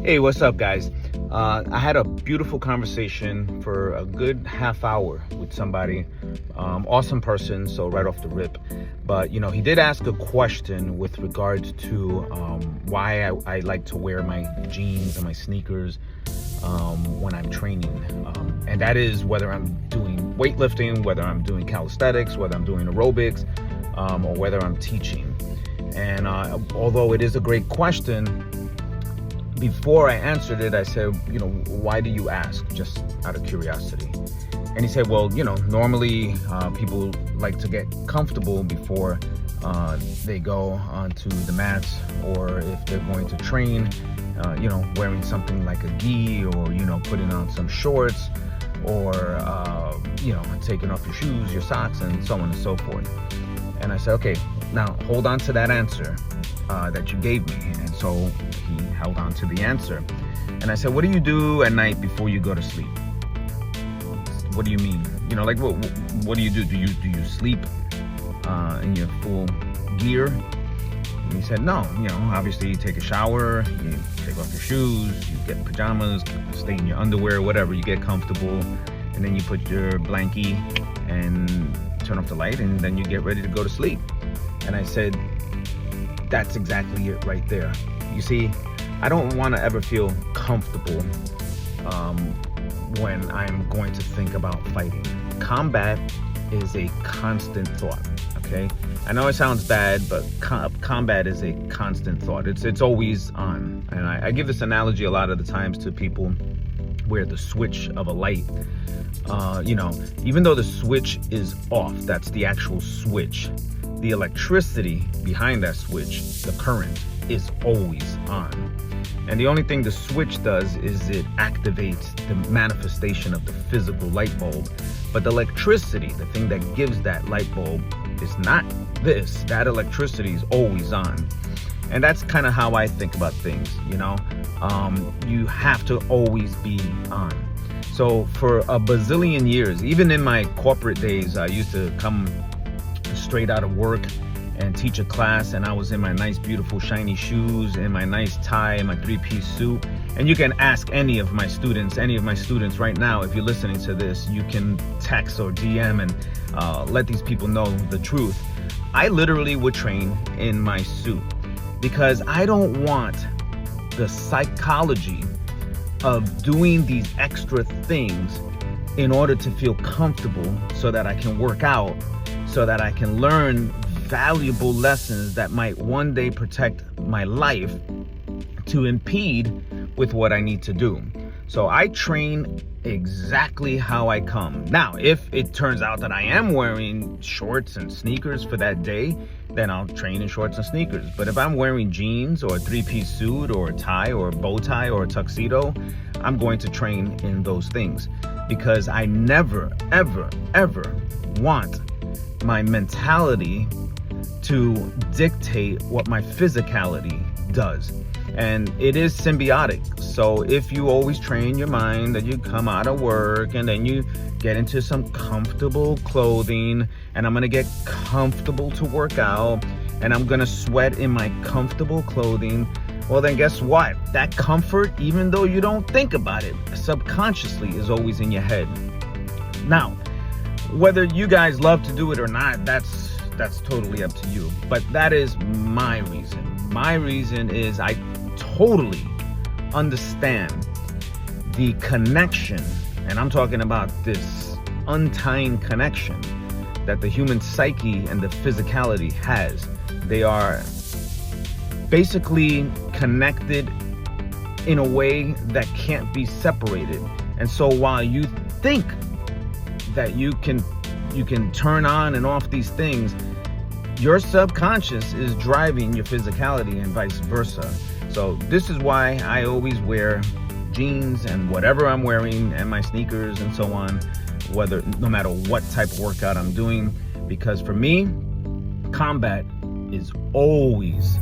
Hey, what's up, guys? I had a beautiful conversation for a good half hour with somebody. Awesome person, so right off the rip. But, he did ask a question with regards to why I like to wear my jeans and my sneakers when I'm training. And that is whether I'm doing weightlifting, whether I'm doing calisthenics, whether I'm doing aerobics, or whether I'm teaching. And although it is a great question, before I answered it, I said, why do you ask? Just out of curiosity. And he said, well, normally people like to get comfortable before they go onto the mats, or if they're going to train, wearing something like a gi, or, putting on some shorts, or, taking off your shoes, your socks, and so on and so forth. And I said, okay, now hold on to that answer that you gave me. And so he held on to the answer. And I said, what do you do at night before you go to sleep? What do you mean? What do you do? Do you sleep in your full gear? And he said, no, obviously you take a shower, you take off your shoes, you get pajamas, stay in your underwear, whatever, you get comfortable, and then you put your blankie and turn off the light, and then you get ready to go to sleep. And I said, that's exactly it right there. You see, I don't want to ever feel comfortable when I'm going to think about fighting. Combat is a constant thought, okay? I know it sounds bad, but combat is a constant thought. It's always on. And I give this analogy a lot of the times to people where the switch of a light, even though the switch is off, that's the actual switch, the electricity behind that switch, the current, is always on. And the only thing the switch does is it activates the manifestation of the physical light bulb. But the electricity, the thing that gives that light bulb, is not this. That electricity is always on. And that's kind of how I think about things, you have to always be on. So for a bazillion years, even in my corporate days, I used to come straight out of work and teach a class, and I was in my nice, beautiful, shiny shoes, and my nice tie, and my three-piece suit. And you can ask any of my students right now, if you're listening to this, you can text or DM and let these people know the truth. I literally would train in my suit because I don't want the psychology of doing these extra things in order to feel comfortable so that I can work out, so that I can learn valuable lessons that might one day protect my life to impede with what I need to do. So I train exactly how I come. Now, if it turns out that I am wearing shorts and sneakers for that day, then I'll train in shorts and sneakers. But if I'm wearing jeans or a three-piece suit or a tie or a bow tie or a tuxedo, I'm going to train in those things, because I never, ever, ever want my mentality to dictate what my physicality does. And it is symbiotic. So if you always train your mind that you come out of work and then you get into some comfortable clothing, and I'm gonna get comfortable to work out, and I'm gonna sweat in my comfortable clothing, well then guess what? That comfort, even though you don't think about it, subconsciously is always in your head. Now, whether you guys love to do it or not, that's totally up to you. But that is my reason. My reason is I totally understand the connection, and I'm talking about this untying connection that the human psyche and the physicality has. They are basically connected in a way that can't be separated. And so while you think that you can turn on and off these things, your subconscious is driving your physicality and vice versa. So this is why I always wear jeans and whatever I'm wearing, and my sneakers and so on, no matter what type of workout I'm doing, because for me, combat is always